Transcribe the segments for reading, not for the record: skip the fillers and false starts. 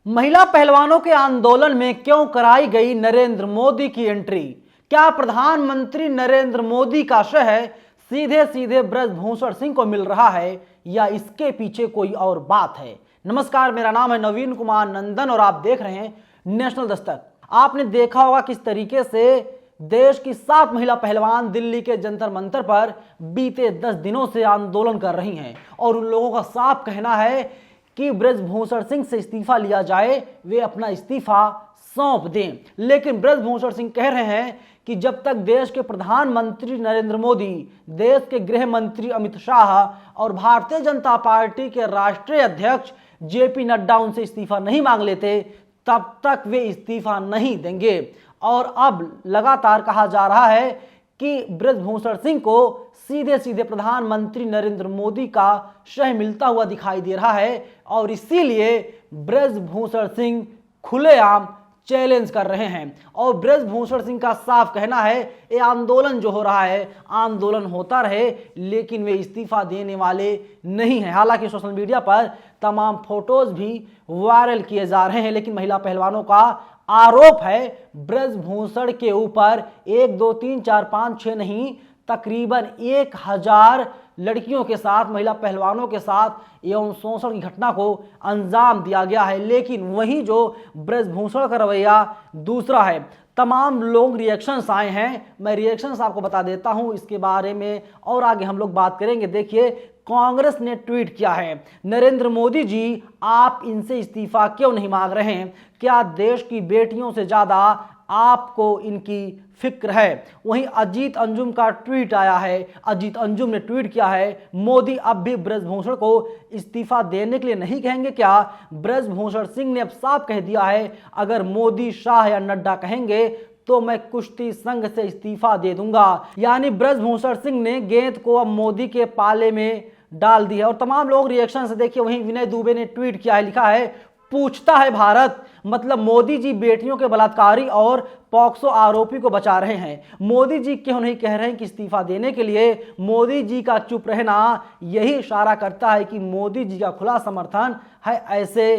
महिला पहलवानों के आंदोलन में क्यों कराई गई नरेंद्र मोदी की एंट्री? क्या प्रधानमंत्री नरेंद्र मोदी का शह सीधे सीधे ब्रजभूषण सिंह को मिल रहा है या इसके पीछे कोई और बात है? नमस्कार, मेरा नाम है नवीन कुमार नंदन और आप देख रहे हैं नेशनल दस्तक। आपने देखा होगा किस तरीके से देश की 7 महिला पहलवान दिल्ली के जंतर मंतर पर बीते 10 दिनों से आंदोलन कर रही हैं और उन लोगों का साफ कहना है कि ब्रजभूषण सिंह से इस्तीफा लिया जाए, वे अपना इस्तीफा सौंप दें। लेकिन ब्रजभूषण सिंह कह रहे हैं कि जब तक देश के प्रधानमंत्री नरेंद्र मोदी, देश के गृह मंत्री अमित शाह और भारतीय जनता पार्टी के राष्ट्रीय अध्यक्ष जेपी नड्डा उनसे इस्तीफा नहीं मांग लेते, तब तक वे इस्तीफा नहीं देंगे। और अब लगातार कहा जा रहा है कि ब्रजभूषण सिंह को सीधे सीधे प्रधानमंत्री नरेंद्र मोदी का शह मिलता हुआ दिखाई दे रहा है और इसीलिए ब्रजभूषण सिंह खुलेआम चैलेंज कर रहे हैं। और ब्रजभूषण सिंह का साफ कहना है ये आंदोलन जो हो रहा है, आंदोलन होता रहे, लेकिन वे इस्तीफा देने वाले नहीं हैं। हालांकि सोशल मीडिया पर तमाम फोटोज भी वायरल किए जा रहे हैं, लेकिन महिला पहलवानों का आरोप है ब्रजभूषण के ऊपर 1 2 3 4 5 6 नहीं, तकरीबन 1000 लड़कियों के साथ, महिला पहलवानों के साथ यौन शोषण की घटना को अंजाम दिया गया है। लेकिन वहीं जो ब्रजभूषण का रवैया दूसरा है। तमाम लोग रिएक्शंस आए हैं, मैं रिएक्शंस आपको बता देता हूं इसके बारे में और आगे हम लोग बात करेंगे। देखिए, कांग्रेस ने ट्वीट किया है, नरेंद्र मोदी जी आप इनसे इस्तीफा क्यों नहीं मांग रहे हैं? क्या देश की बेटियों से ज्यादा आपको इनकी फिक्र है? वहीं अजीत अंजुम का ट्वीट आया है। अजीत अंजुम ने ट्वीट किया है, मोदी अब भी ब्रजभूषण को इस्तीफा देने के लिए नहीं कहेंगे क्या? ब्रजभूषण सिंह ने अब साफ कह दिया है, अगर मोदी, शाह या नड्डा कहेंगे तो मैं कुश्ती संघ से इस्तीफा दे दूंगा। यानी ब्रजभूषण सिंह ने गेंद को अब मोदी के पाले में डाल दी है। और तमाम लोग रिएक्शन से देखिए, वहीं विनय दुबे ने ट्वीट किया है, लिखा है, पूछता है भारत, मतलब मोदी जी बेटियों के बलात्कारी और पॉक्सो आरोपी को बचा रहे हैं। मोदी जी क्यों नहीं कह रहे हैं कि इस्तीफा देने के लिए? मोदी जी का चुप रहना यही इशारा करता है कि मोदी जी का खुला समर्थन है ऐसे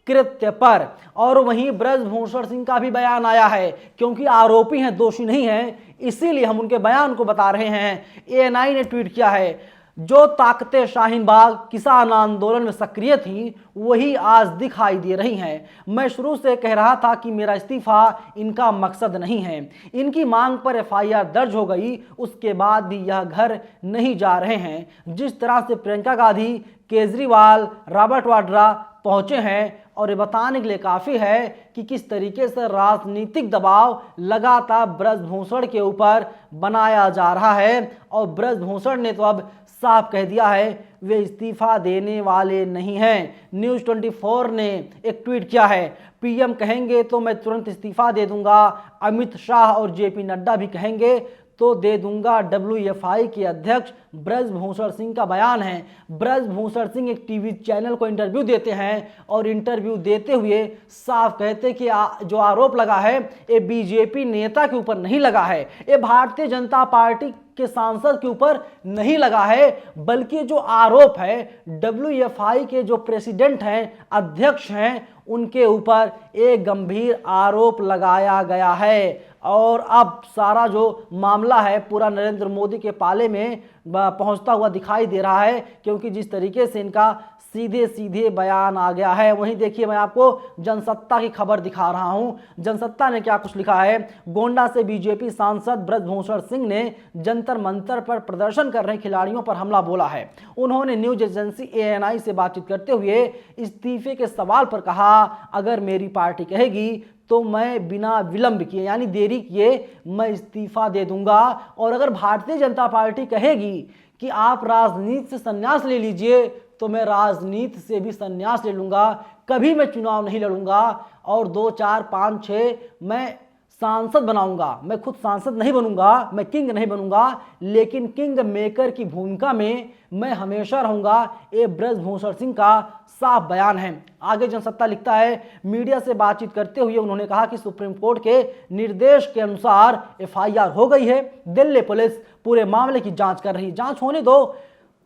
कृत्य पर। और वहीं ब्रजभूषण सिंह का भी बयान आया है, क्योंकि आरोपी हैं, दोषी नहीं हैं, इसीलिए हम उनके बयान को बता रहे हैं। एएनआई ने ट्वीट किया है, जो ताकतें शाहीन बाग किसान आंदोलन में सक्रिय थी वही आज दिखाई दे रही हैं। मैं शुरू से कह रहा था कि मेरा इस्तीफा इनका मकसद नहीं है। इनकी मांग पर एफआईआर दर्ज हो गई, उसके बाद भी यह घर नहीं जा रहे हैं। जिस तरह से प्रियंका गांधी, केजरीवाल, रॉबर्ट वाड्रा पहुंचे हैं, और ये बताने के लिए काफ़ी है कि किस तरीके से राजनीतिक दबाव लगातार ब्रजभूषण के ऊपर बनाया जा रहा है। और ब्रजभूषण ने तो अब साफ कह दिया है वे इस्तीफा देने वाले नहीं हैं। न्यूज़ 24 ने एक ट्वीट किया है, पीएम कहेंगे तो मैं तुरंत इस्तीफा दे दूंगा, अमित शाह और जेपी नड्डा भी कहेंगे तो दे दूंगा, डब्ल्यूएफआई के अध्यक्ष ब्रजभूषण सिंह का बयान है। ब्रजभूषण सिंह एक टीवी चैनल को इंटरव्यू देते हैं और इंटरव्यू देते हुए साफ कहते कि जो आरोप लगा है ये बीजेपी नेता के ऊपर नहीं लगा है, ये भारतीय जनता पार्टी के सांसद के ऊपर नहीं लगा है, बल्कि जो आरोप है डब्ल्यूएफआई के जो प्रेसिडेंट हैं, अध्यक्ष हैं, उनके ऊपर एक गंभीर आरोप लगाया गया है। और अब सारा जो मामला है पूरा नरेंद्र मोदी के पाले में पहुंचता हुआ दिखाई दे रहा है, क्योंकि जिस तरीके से इनका सीधे सीधे बयान आ गया है। वहीं देखिए, मैं आपको जनसत्ता की खबर दिखा रहा हूं। जनसत्ता ने क्या कुछ लिखा है, गोंडा से बीजेपी सांसद ब्रजभूषण सिंह ने जंतर मंतर पर प्रदर्शन कर रहे खिलाड़ियों पर हमला बोला है। उन्होंने न्यूज एजेंसी एएनआई से बातचीत करते हुए इस्तीफे के सवाल पर कहा, अगर मेरी पार्टी कहेगी तो मैं बिना विलंब किए, यानी देरी किए, मैं इस्तीफा दे दूंगा। और अगर भारतीय जनता पार्टी कहेगी कि आप राजनीति से संन्यास ले लीजिए तो मैं राजनीति से भी संन्यास ले लूंगा, कभी मैं चुनाव नहीं लड़ूंगा और 2 4 5 6 मैं सांसद बनाऊंगा। मैं खुद सांसद नहीं बनूंगा, मैं किंग नहीं बनूंगा, लेकिन किंग मेकर की भूमिका में मैं हमेशा रहूंगा। ये ब्रजभूषण सिंह का साफ बयान है। आगे जनसत्ता लिखता है, मीडिया से बातचीत करते हुए उन्होंने कहा कि सुप्रीम कोर्ट के निर्देश के अनुसार एफआईआर हो गई है, दिल्ली पुलिस पूरे मामले की जांच कर रही है। जांच होने दो,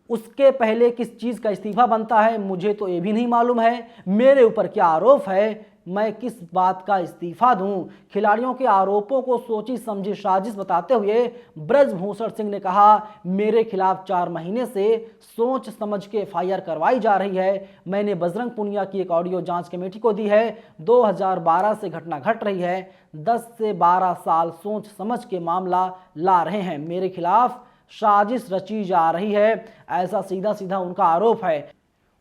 उसके पहले किस चीज़ का इस्तीफा बनता है मुझे तो ये भी नहीं मालूम है। मेरे ऊपर क्या आरोप है मैं किस बात का इस्तीफा दूं। खिलाड़ियों के आरोपों को सोची समझी साजिश बताते हुए ब्रजभूषण सिंह ने कहा, मेरे खिलाफ 4 महीने से सोच समझ के एफआईआर करवाई जा रही है। मैंने बजरंग पुनिया की एक ऑडियो जांच कमेटी को दी है। 2012 से घटना घट रही है। 10 से 12 साल सोच समझ के मामला ला रहे हैं। मेरे खिलाफ साजिश रची जा रही है, ऐसा सीधा सीधा उनका आरोप है।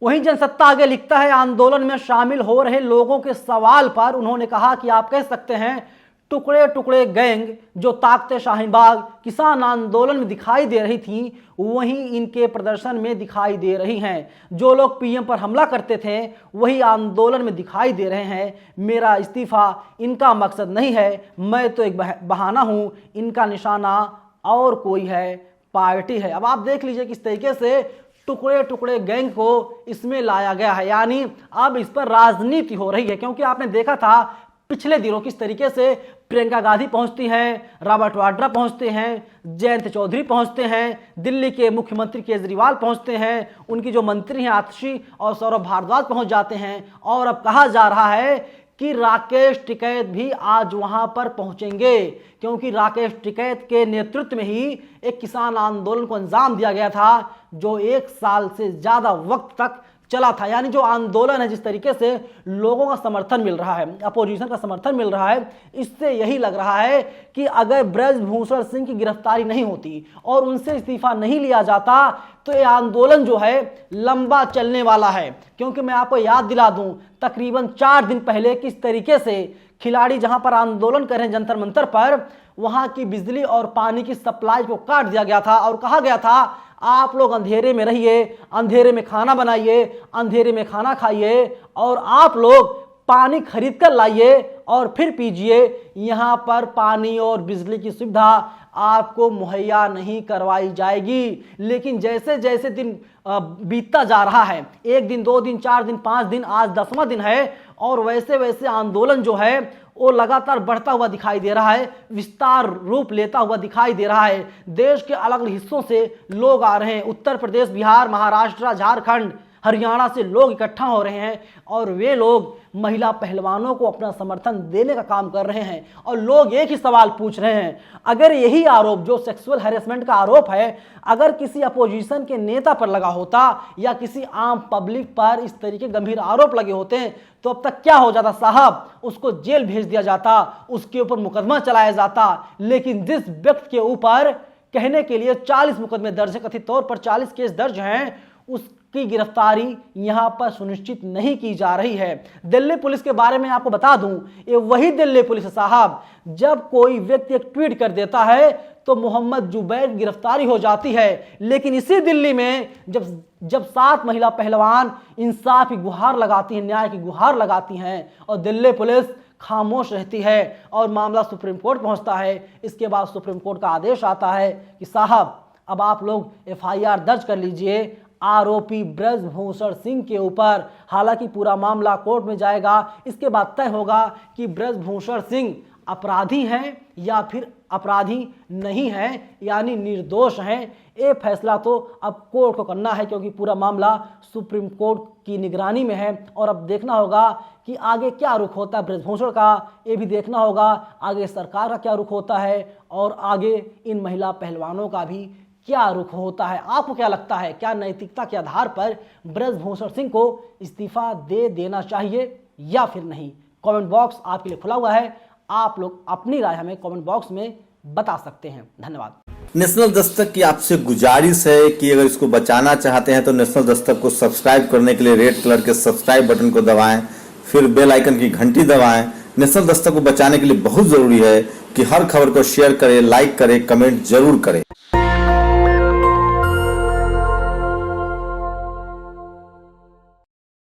वहीं जनसत्ता आगे लिखता है, आंदोलन में शामिल हो रहे लोगों के सवाल पर उन्होंने कहा कि आप कह सकते हैं टुकड़े टुकड़े गैंग जो ताकते शाहीन बाग किसान आंदोलन में दिखाई दे रही थी, वहीं इनके प्रदर्शन में दिखाई दे रही हैं। जो लोग पीएम पर हमला करते थे वही आंदोलन में दिखाई दे रहे हैं। मेरा इस्तीफा इनका मकसद नहीं है, मैं तो एक बहाना हूं, इनका निशाना और कोई है, पार्टी है। अब आप देख लीजिए किस तरीके से टुकड़े टुकड़े गैंग को इसमें लाया गया है, यानी अब इस पर राजनीति हो रही है। क्योंकि आपने देखा था पिछले दिनों किस तरीके से प्रियंका गांधी पहुंचती हैं, रॉबर्ट वाड्रा पहुंचते हैं, जयंत चौधरी पहुंचते हैं, दिल्ली के मुख्यमंत्री केजरीवाल पहुंचते हैं, उनकी जो मंत्री हैं आतिशी और सौरभ भारद्वाज पहुंच जाते हैं। और अब कहा जा रहा है कि राकेश टिकैत भी आज वहां पर पहुंचेंगे, क्योंकि राकेश टिकैत के नेतृत्व में ही एक किसान आंदोलन को अंजाम दिया गया था जो 1 साल से ज्यादा वक्त तक चला था। यानी जो आंदोलन है, जिस तरीके से लोगों का समर्थन मिल रहा है, अपोजिशन का समर्थन मिल रहा है, इससे यही लग रहा है कि अगर ब्रजभूषण सिंह की गिरफ्तारी नहीं होती और उनसे इस्तीफा नहीं लिया जाता तो ये आंदोलन जो है लंबा चलने वाला है। क्योंकि मैं आपको याद दिला दूं, तकरीबन 4 दिन पहले किस तरीके से खिलाड़ी जहां पर आंदोलन कर रहे हैं जंतर मंतर पर, वहां की बिजली और पानी की सप्लाई को काट दिया गया था और कहा गया था आप लोग अंधेरे में रहिए, अंधेरे में खाना बनाइए, अंधेरे में खाना खाइए और आप लोग पानी खरीद कर लाइए और फिर पीजिए। यहाँ पर पानी और बिजली की सुविधा आपको मुहैया नहीं करवाई जाएगी। लेकिन जैसे जैसे दिन बीतता जा रहा है, 1 दिन 2 दिन 4 दिन 5 दिन, आज 10वां दिन है, और वैसे वैसे आंदोलन जो है वो लगातार बढ़ता हुआ दिखाई दे रहा है, विस्तार रूप लेता हुआ दिखाई दे रहा है। देश के अलग अलग हिस्सों से लोग आ रहे हैं, उत्तर प्रदेश, बिहार, महाराष्ट्र, झारखंड, हरियाणा से लोग इकट्ठा हो रहे हैं और वे लोग महिला पहलवानों को अपना समर्थन देने का काम कर रहे हैं। और लोग एक ही सवाल पूछ रहे हैं, अगर यही आरोप जो सेक्सुअल हैरेसमेंट का आरोप है अगर किसी अपोजिशन के नेता पर लगा होता या किसी आम पब्लिक पर इस तरीके गंभीर आरोप लगे होते तो अब तक क्या हो जाता साहब, उसको जेल भेज दिया जाता, उसके ऊपर मुकदमा चलाया जाता। लेकिन जिस व्यक्ति के ऊपर कहने के लिए 40 मुकदमे दर्ज है, कथित तौर पर 40 केस दर्ज हैं, उसकी गिरफ्तारी यहां पर सुनिश्चित नहीं की जा रही है। दिल्ली पुलिस के बारे में आपको बता दूं, ये वही दिल्ली पुलिस साहब, जब कोई व्यक्ति एक ट्वीट कर देता है तो मोहम्मद जुबैर की गिरफ्तारी हो जाती है। लेकिन इसी दिल्ली में जब 7 महिला पहलवान इंसाफ की गुहार लगाती हैं, न्याय की गुहार लगाती हैं और दिल्ली पुलिस खामोश रहती है और मामला सुप्रीम कोर्ट पहुंचता है, इसके बाद सुप्रीम कोर्ट का आदेश आता है कि साहब अब आप लोग एफआईआर दर्ज कर लीजिए आरोपी ब्रजभूषण सिंह के ऊपर। हालांकि पूरा मामला कोर्ट में जाएगा, इसके बाद तय होगा कि ब्रजभूषण सिंह अपराधी हैं या फिर अपराधी नहीं हैं, यानी निर्दोष हैं। ये फैसला तो अब कोर्ट को करना है, क्योंकि पूरा मामला सुप्रीम कोर्ट की निगरानी में है। और अब देखना होगा कि आगे क्या रुख होता है ब्रजभूषण का, ये भी देखना होगा आगे सरकार का क्या रुख होता है और आगे इन महिला पहलवानों का भी क्या रुख होता है। आपको क्या लगता है, क्या नैतिकता के आधार पर ब्रजभूषण सिंह को इस्तीफा दे देना चाहिए या फिर नहीं? कमेंट बॉक्स आपके लिए खुला हुआ है, आप लोग अपनी राय हमें कमेंट बॉक्स में बता सकते हैं। धन्यवाद। नेशनल दस्तक की आपसे गुजारिश है कि अगर इसको बचाना चाहते हैं तो नेशनल दस्तक को सब्सक्राइब करने के लिए रेड कलर के सब्सक्राइब बटन को दबाएं, फिर बेल आइकन की घंटी दबाएं। नेशनल दस्तक को बचाने के लिए बहुत जरूरी है कि हर खबर को शेयर करें, लाइक करें, कमेंट जरूर करें।